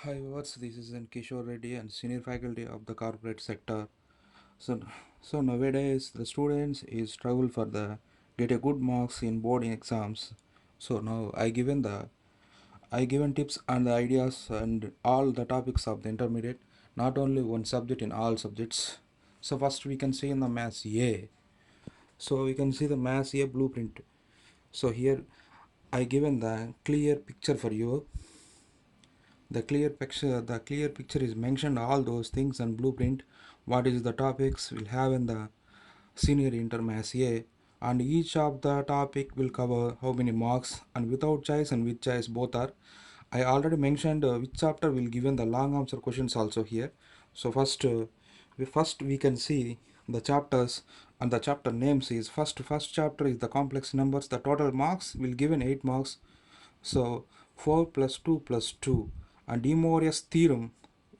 Hi, what's this is Keshore Reddy and senior faculty of the corporate sector. So, so nowadays the students is struggle for the get a good marks in board exams. So now I given tips and the ideas and all the topics of the intermediate, not only one subject in all subjects. So first we can see in the maths A. So we can see the maths A blueprint. So here I given the clear picture for you. The clear picture is mentioned all those things and blueprint. What is the topics we'll have in the senior intermass A, and each of the topic will cover how many marks and without choice and with choice both are. I already mentioned which chapter will given the long answer questions also here. So first we can see the chapters, and the chapter names is first chapter is the complex numbers. The total marks will given 8 marks. So 4 plus 2 plus 2. And De Moivre's theorem,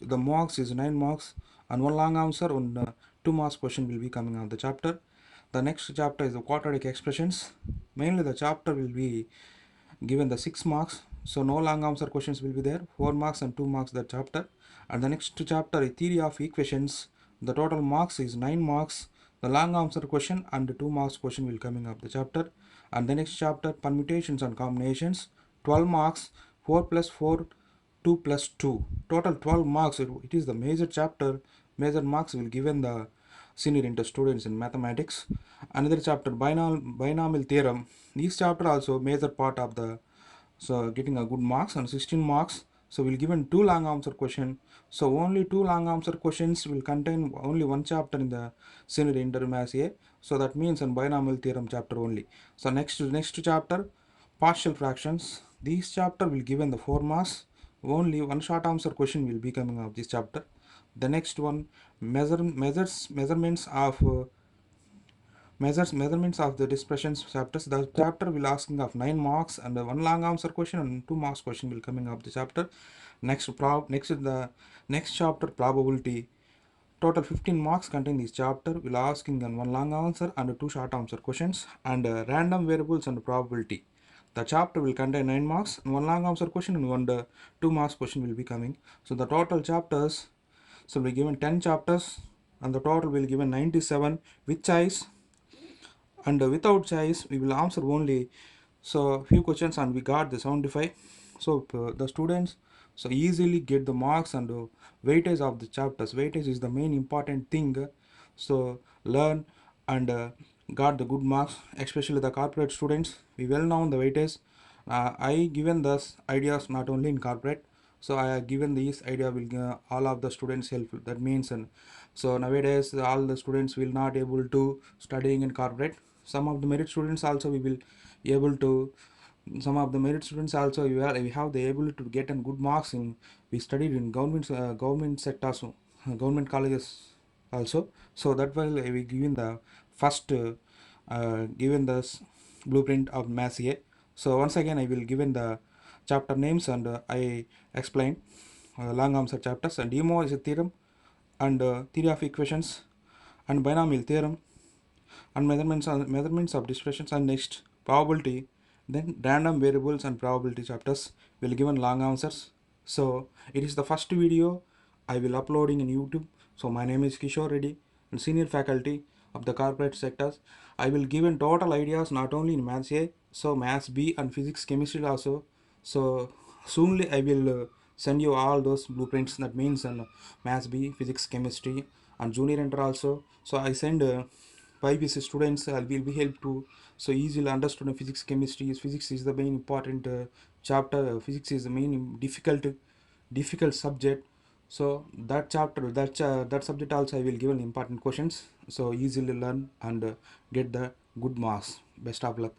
the marks is 9 marks, and one long answer on 2 marks question will be coming on the chapter. The next chapter is the quadratic expressions. Mainly the chapter will be given the 6 marks. So no long answer questions will be there. 4 marks and 2 marks the chapter. And the next chapter is theory of equations. The total marks is 9 marks. The long answer question and the 2 marks question will coming up the chapter. And the next chapter permutations and combinations. 12 marks. 4 plus 4, 2 plus 2. Total 12 marks. It is the major chapter. Major marks will given the senior inter students in mathematics. Another chapter binomial theorem. This chapter also major part of the so getting a good marks and 16 marks. So we'll given two long answer question. So only two long answer questions will contain only one chapter in the senior intermass A. So that means in binomial theorem chapter only. So next chapter partial fractions. This chapter will given the 4 marks. Only one short answer question will be coming of this chapter. The next one measurements of measurements of the dispersions chapters. The chapter will asking of 9 marks and one long answer question and 2 marks question will coming up the chapter. Next chapter probability. Total 15 marks contain this chapter. Will asking on one long answer and two short answer questions, and random variables and probability. The chapter will contain 9 marks and one long answer question and one 2 marks question will be coming. So the total chapters, so we given 10 chapters and the total will given 97 with choice, and without choice we will answer only so few questions and we got the 75. So the students so easily get the marks and weightage of the chapters. Weightage is the main important thing. So learn and got the good marks, especially the corporate students. We well know the weightage. I given thus ideas not only in corporate. So I have given these idea will all of the students help. That means and so nowadays all the students will not able to studying in corporate. Some of the merit students also we will able to, some of the merit students also we have the ability to get and good marks in, we studied in government sectors, government colleges also. So that will we given the first given the blueprint of maths A. So once again I will given the chapter names and I explain long answer chapters, and demo is a theorem and theory of equations and binomial theorem and measurements of dispersions, and next probability. Then random variables and probability chapters will given long answers. So it is the first video I will uploading in YouTube. So my name is Keshore Reddy and senior faculty of the corporate sectors. I will given total ideas not only in maths A, so maths B and physics chemistry also. So soonly I will send you all those blueprints. That means maths B, physics chemistry and junior enter also. So I send 5 students will be helped to so easily understand physics chemistry. Physics is the main important chapter. Physics is the main difficult subject. So that chapter, that subject also I will give an important questions, so easily learn and get the good marks. Best of luck.